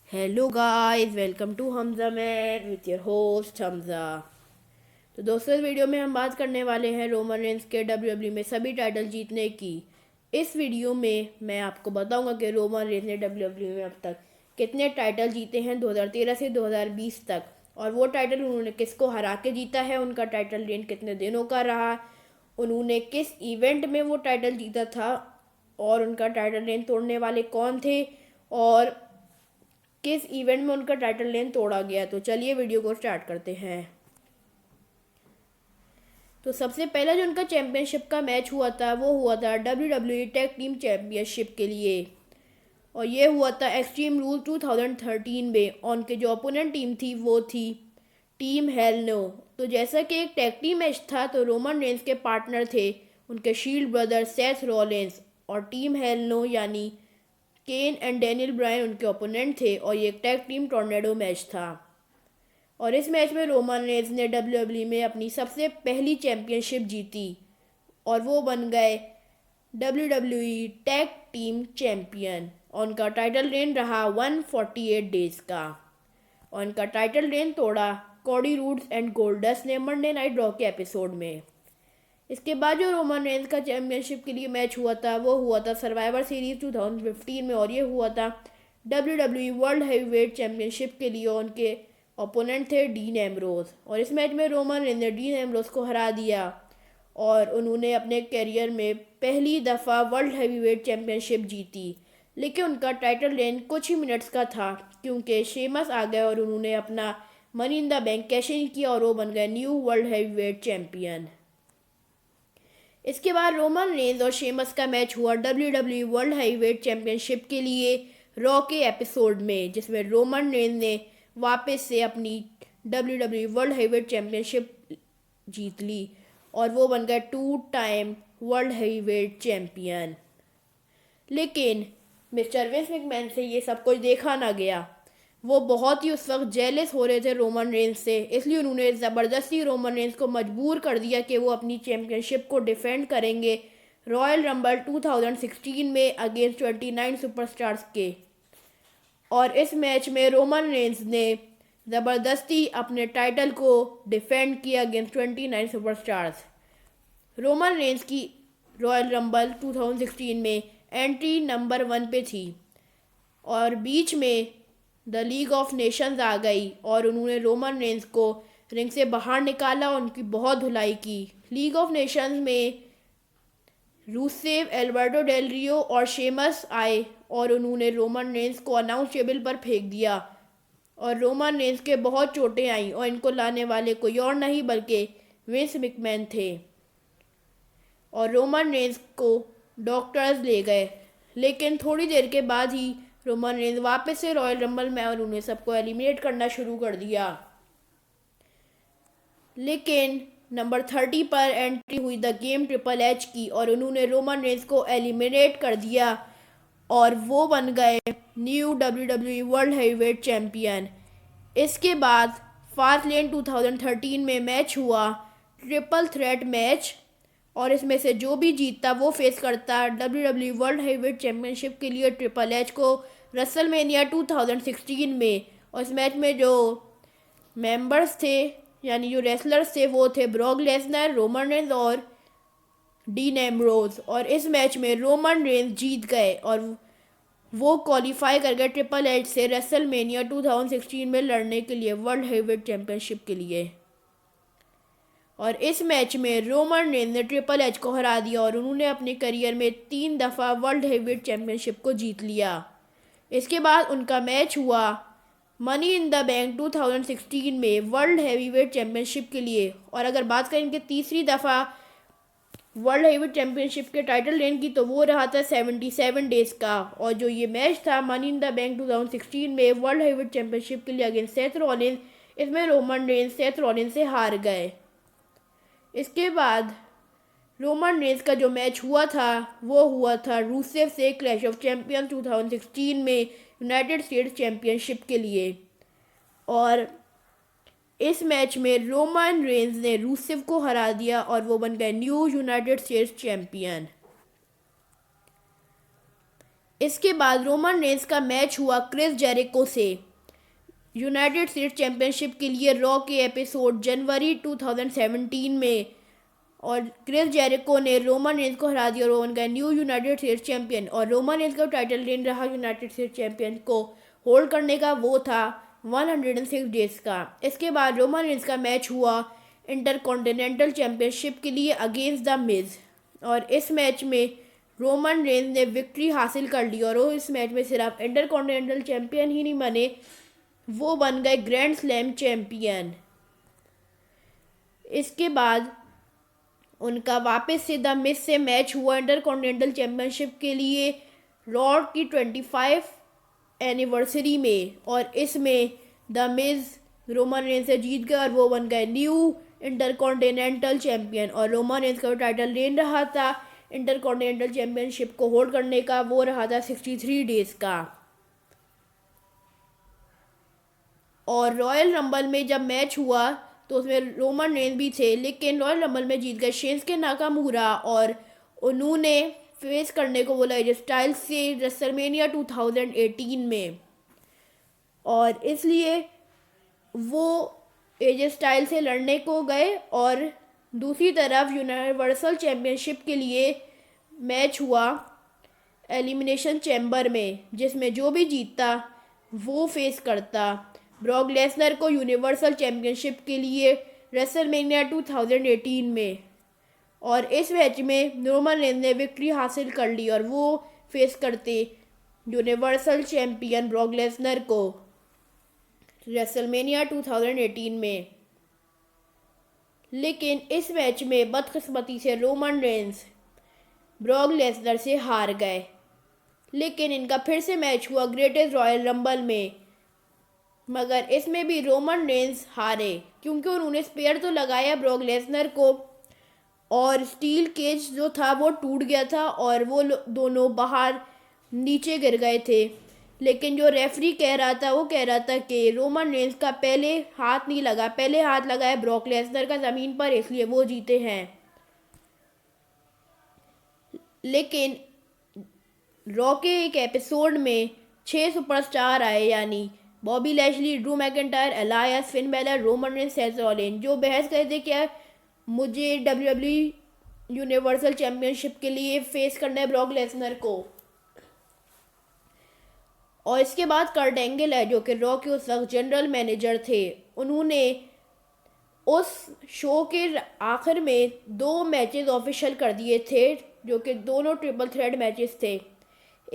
Hello guys, welcome to Hamza man with your host Hamza. तो दोस्तों, इस वीडियो में हम बात करने वाले हैं रोमन रेंस के डब्ल्यूडब्ल्यूई में सभी टाइटल जीतने की। इस वीडियो में मैं आपको बताऊंगा कि रोमन रेंस ने डब्ल्यूडब्ल्यूई में अब तक कितने टाइटल जीते हैं 2013 से 2020 तक, और वो टाइटल उन्होंने किसको हरा के जीता है, उनका टाइटल रेन कितने दिनों का रहा, उन्होंने किस इवेंट में वो टाइटल जीता था, और उनका टाइटल रेन तोड़ने वाले कौन थे, और किस इवेंट में उनका टाइटल लेन तोड़ा गया। तो चलिए वीडियो को स्टार्ट करते हैं। तो सबसे पहला जो उनका चैंपियनशिप का मैच हुआ था वो हुआ था डब्ल्यूडब्ल्यूई टैग टीम चैंपियनशिप के लिए, और ये हुआ था एक्सट्रीम रूल 2013 में। और उनके जो ओपोनेंट टीम थी वो थी टीम हेल नो। तो जैसा कि एक टैग टीम मैच था, तो रोमन रेंस के पार्टनर थे उनके शील्ड ब्रदर सेथ रॉलिंस, और टीम हेल नो यानी केन एंड डैनियल ब्रायन उनके ओपोनेंट थे, और ये एक टैग टीम टोर्नेडो मैच था। और इस मैच में रोमन रेंस ने डब्ल्यूडब्ल्यूई में अपनी सबसे पहली चैंपियनशिप जीती, और वो बन गए डब्ल्यूडब्ल्यूई टैग टीम चैंपियन। और उनका टाइटल रेन रहा 148 डेज का, और उनका टाइटल रेन तोड़ा कोडी रूड्स एंड गोल्डस्ट ने मंडे नाइट रॉ के एपिसोड में। इसके बाद जो रोमन रेंस का चैंपियनशिप के लिए मैच हुआ था वो हुआ था सर्वाइवर सीरीज 2015 में, और ये हुआ था डब्ल्यूडब्ल्यूई वर्ल्ड हैवीवेट चैंपियनशिप के लिए। उनके ओपोनेंट थे डीन एम्ब्रोज, और इस मैच में रोमन रेंस ने डीन एम्ब्रोज को हरा दिया, और उन्होंने अपने करियर में पहली दफ़ा वर्ल्ड हैवीवेट चैंपियनशिप जीती। लेकिन उनका टाइटल रेन कुछ ही मिनट्स का था, क्योंकि शेमस आ गए और उन्होंने अपना money in the bank cash in किया, और वो बन गए न्यू वर्ल्ड हैवीवेट चैंपियन। इसके बाद रोमन रेंस और शेमस का मैच हुआ डब्ल्यूडब्ल्यूई वर्ल्ड हैवीवेट चैंपियनशिप के लिए रॉ के एपिसोड में, जिसमें रोमन रेंस ने वापस से अपनी डब्ल्यूडब्ल्यूई वर्ल्ड हैवीवेट चैंपियनशिप जीत ली, और वो बन गए 2 टाइम वर्ल्ड हैवीवेट चैंपियन। लेकिन मिस्टर विंस मैकमैन से ये सब कुछ देखा ना गया। वो बहुत ही उस वक्त जेलस हो रहे थे रोमन रेंस से, इसलिए उन्होंने ज़बरदस्ती रोमन रेंस को मजबूर कर दिया कि वो अपनी चैंपियनशिप को डिफेंड करेंगे रॉयल रंबल 2016 में अगेंस्ट 29 सुपरस्टार्स के। और इस मैच में रोमन रेंस ने ज़बरदस्ती अपने टाइटल को डिफेंड किया अगेंस्ट 29 सुपरस्टार्स। रोमन रेंस की रॉयल रंबल 2016 में एंट्री नंबर 1 पे थी, और बीच में द लीग ऑफ नेशंस आ गई, और उन्होंने रोमन रेंस को रिंग से बाहर निकाला, उनकी बहुत धुलाई की। लीग ऑफ नेशंस में रूसेव, एल्बर्टो डेल रियो और शेमस आए, और उन्होंने रोमन रेंस को अनाउंस टेबल पर फेंक दिया, और रोमन रेंस के बहुत चोटें आईं, और इनको लाने वाले कोई और नहीं बल्कि विंस मैकमैन थे। और रोमन रेंस को डॉक्टर्स ले गए, लेकिन थोड़ी देर के बाद ही रोमन रेंस वापस से रॉयल रंबल में, और उन्हें सबको एलिमिनेट करना शुरू कर दिया। लेकिन नंबर 30 पर एंट्री हुई द गेम ट्रिपल एच की, और उन्होंने रोमन रेंस को एलिमिनेट कर दिया, और वो बन गए new WWE world heavyweight champion. इसके बाद फास्टलेन 2013 में मैच हुआ ट्रिपल थ्रेट मैच, और इसमें से जो भी जीतता वो फेस करता डब्ल्यूडब्ल्यूई वर्ल्ड हैवीवेट चैंपियनशिप के लिए ट्रिपल एच को रेसलमेनिया 2016 में। और इस मैच में जो मेंबर्स थे यानी जो रेसलर्स थे वो थे ब्रॉक लेसनर, रोमन रेंस और डीन एम्ब्रोज। और इस मैच में रोमन रेंस जीत गए, और वो क्वालिफाई कर गए ट्रिपल एच से रेसलमेनिया 2016 में लड़ने के लिए वर्ल्ड हैवीवेट चैंपियनशिप के लिए। और इस मैच में रोमन रेंस ने ट्रिपल एच को हरा दिया, और उन्होंने अपने करियर में 3 दफ़ा वर्ल्ड हैवीवेट चैंपियनशिप को जीत लिया। इसके बाद उनका मैच हुआ मनी इन द बैंक 2016 में वर्ल्ड हैवीवेट चैंपियनशिप के लिए। और अगर बात करें इनके तीसरी दफ़ा वर्ल्ड हैवीवेट चैंपियनशिप के टाइटल रेन की, तो वो रहा था 77 डेज का। और जो ये मैच था मनी इन द बैंक 2016 में वर्ल्ड हैवीवेट चैंपियनशिप के लिए अगेंस्ट सेथ रॉलिंस, इसमें रोमन रेंस सेथ रॉलिंस से हार गए। इसके बाद रोमन रेंस का जो मैच हुआ था वो हुआ था रूसेव से क्लैश ऑफ चैंपियंस 2016 में यूनाइटेड स्टेट्स चैंपियनशिप के लिए। और इस मैच में रोमन रेंस ने रूसेव को हरा दिया, और वो बन गए न्यू यूनाइटेड स्टेट्स चैंपियन। इसके बाद रोमन रेंस का मैच हुआ क्रिस जेरिको से यूनाइटेड स्टेट्स चैंपियनशिप के लिए रॉ के एपिसोड जनवरी 2017 में। और क्रिस जेरिको ने रोमन रेंस को हरा दिया, रोमन का न्यू यूनाइटेड स्टेट्स चैंपियन। और रोमन रेंस का टाइटल रेन रहा यूनाइटेड स्टेट्स चैंपियन को होल्ड करने का, वो था 106 डेज का। इसके बाद रोमन रेंस का मैच हुआ इंटरकॉन्टिनेंटल चैंपियनशिप के लिए अगेंस्ट द मिज। और इस मैच में रोमन रेंस ने विक्ट्री हासिल कर ली और वो इस मैच में सिर्फ इंटरकॉन्टिनेंटल चैंपियन ही नहीं बने, वो बन गए ग्रैंड स्लैम चैंपियन। इसके बाद उनका वापस से द मिज से मैच हुआ इंटरकॉन्टिनेंटल चैंपियनशिप के लिए रॉ की 25 एनिवर्सरी में। और इसमें द मिज रोमन रेंस से जीत गए और वो बन गए न्यू इंटरकॉन्टिनेंटल चैंपियन। और रोमन रेंस का टाइटल रेन रहा था इंटरकॉन्टिनेंटल चैंपियनशिप को होल्ड करने का, वो रहा था 63 डेज का। और रॉयल रंबल में जब मैच हुआ तो उसमें रोमन रेंस भी थे, लेकिन रॉयल रंबल में जीत गए शिंसुके नाकामुरा। और उन्होंने फेस करने को बोला एजे स्टाइल्स से रेसलमेनिया 2018 में। और इसलिए वो एजे स्टाइल से लड़ने को गए। और दूसरी तरफ यूनिवर्सल चैंपियनशिप के लिए मैच हुआ एलिमिनेशन चैम्बर में, जिसमें जो भी जीतता वो फेस करता ब्रॉक लेसनर को यूनिवर्सल चैंपियनशिप के लिए रेसलमेनिया 2018 में। और इस मैच में रोमन रेंस ने विक्ट्री हासिल कर ली और वो फेस करते यूनिवर्सल चैंपियन ब्रॉक लेसनर को रेसलमेनिया 2018 में। लेकिन इस मैच में बदकिस्मती से रोमन रेंस ब्रॉक लेसनर से हार गए। लेकिन इनका फिर से मैच हुआ ग्रेटेस्ट रॉयल रंबल में, मगर इसमें भी रोमन रेंस हारे क्योंकि उन्होंने स्पेयर तो लगाया ब्रॉक लेसनर को और स्टील केज जो था वो टूट गया था और वो दोनों बाहर नीचे गिर गए थे। लेकिन जो रेफरी कह रहा था वो कह रहा था कि रोमन रेंस का पहले हाथ नहीं लगा, पहले हाथ लगा है ब्रॉक लेसनर का ज़मीन पर, इसलिए वो जीते हैं। लेकिन रॉ के एक एपिसोड में 6 सुपरस्टार आए, यानी Bobby Lashley, Drew McIntyre, alliance, Finn Balor, Roman Reigns, Seth Rollins, जो बहस करते थे क्या मुझे WWE यूनिवर्सल चैंपियनशिप के लिए फेस करना है ब्रॉक लेसनर को। और इसके बाद कर्ट एंगल है जो कि रॉ के उस वक्त जनरल मैनेजर थे, उन्होंने उस शो के आखिर में 2 मैचेस ऑफिशियल कर दिए थे जो कि दोनों ट्रिपल थ्रेट मैचेस थे।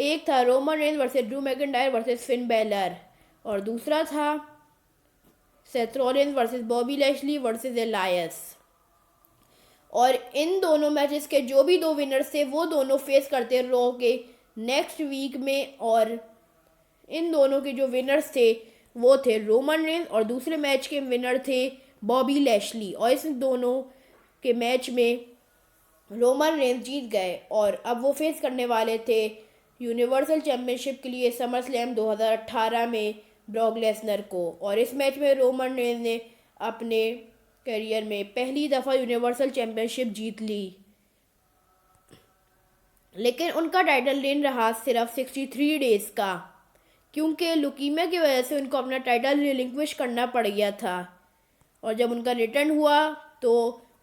एक था Roman Reigns versus Drew McIntyre versus Finn Balor और दूसरा था Seth Rollins versus Bobby Lashley versus alliance. और इन दोनों मैचेस के जो भी 2 विनर्स थे वो दोनों फेस करते रॉ के नेक्स्ट वीक में। और इन दोनों के जो विनर्स थे वो थे रोमन रेंस और दूसरे मैच के विनर थे बॉबी लैशली। और इस दोनों के मैच में रोमन रेंस जीत गए और अब वो फेस करने वाले थे यूनिवर्सल चैंपियनशिप के लिए समर स्लैम 2018 में ब्रॉक लेसनर को। और इस मैच में रोमन रेंस ने अपने करियर में पहली दफ़ा यूनिवर्सल चैंपियनशिप जीत ली, लेकिन उनका टाइटल रेन रहा सिर्फ 63 डेज़ का क्योंकि लुकीमिया की वजह से उनको अपना टाइटल रिलिंक्विश करना पड़ गया था। और जब उनका रिटर्न हुआ तो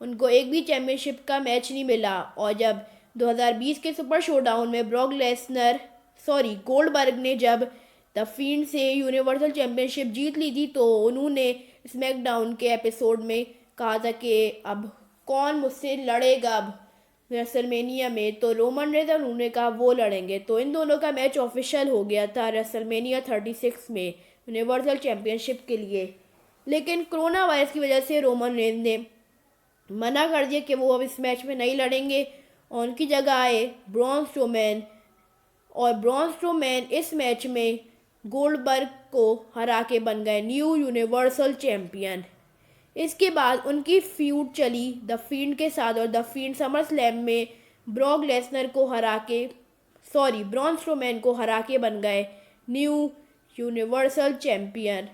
उनको एक भी चैंपियनशिप का मैच नहीं मिला। और जब 2020 के सुपर शोडाउन में गोल्डबर्ग ने जब द फील्ड से यूनिवर्सल चैंपियनशिप जीत ली थी तो उन्होंने स्मैकडाउन के एपिसोड में कहा था कि अब कौन मुझसे लड़ेगा अब रेसलमेनिया में, तो रोमन रेंस और उन्होंने कहा वो लड़ेंगे। तो इन दोनों का मैच ऑफिशियल हो गया था रेसलमेनिया 36 में यूनिवर्सल चैंपियनशिप के लिए। लेकिन कोरोना वायरस की वजह से रोमन रेंस ने मना कर दिया कि वो अब इस मैच में नहीं लड़ेंगे और उनकी जगह आए ब्रॉन स्ट्रोमैन। और ब्रॉन स्ट्रोमैन इस मैच में गोल्डबर्ग को हरा के बन गए न्यू यूनिवर्सल चैंपियन। इसके बाद उनकी फ्यूड चली द फील्ड के साथ और द फील्ड समर स्लैम में ब्रॉक लेसनर को ब्रॉन स्ट्रोमैन को हरा के बन गए न्यू यूनिवर्सल चैंपियन।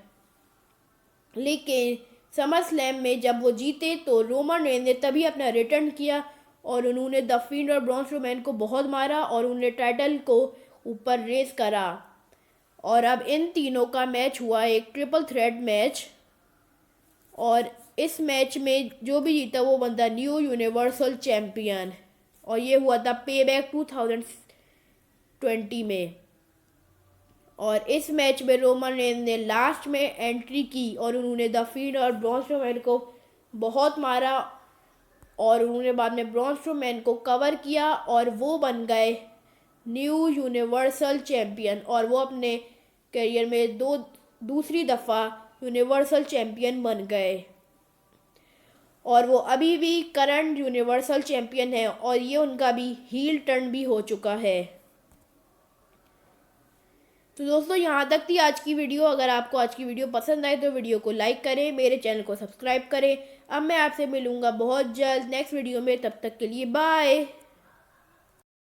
लेकिन समर स्लैम में जब वो जीते तो रोमन रेंस ने तभी अपना रिटर्न किया और उन्होंने द फील्ड और ब्रॉन स्ट्रोमैन को बहुत मारा और उन्होंने टाइटल को ऊपर रेस करा। और अब इन तीनों का मैच हुआ एक ट्रिपल थ्रेट मैच, और इस मैच में जो भी जीता वो बनता न्यू यूनिवर्सल चैम्पियन। और ये हुआ था पे बैक 2020 में। और इस मैच में रोमन रेंस ने लास्ट में एंट्री की और उन्होंने द फील्ड और ब्रॉन स्ट्रोमैन को बहुत मारा, और उन्होंने बाद में ब्रॉन स्ट्रोमैन को कवर किया और वो बन गए न्यू यूनिवर्सल चैम्पियन। और वो अपने करियर में दूसरी दफ़ा यूनिवर्सल चैम्पियन बन गए, और वो अभी भी करंट यूनिवर्सल चैम्पियन है, और ये उनका भी हील टर्न भी हो चुका है। तो दोस्तों यहाँ तक थी आज की वीडियो। अगर आपको आज की वीडियो पसंद आए तो वीडियो को लाइक करें, मेरे चैनल को सब्सक्राइब करें। अब मैं आपसे मिलूँगा बहुत जल्द नेक्स्ट वीडियो में, तब तक के लिए बाय।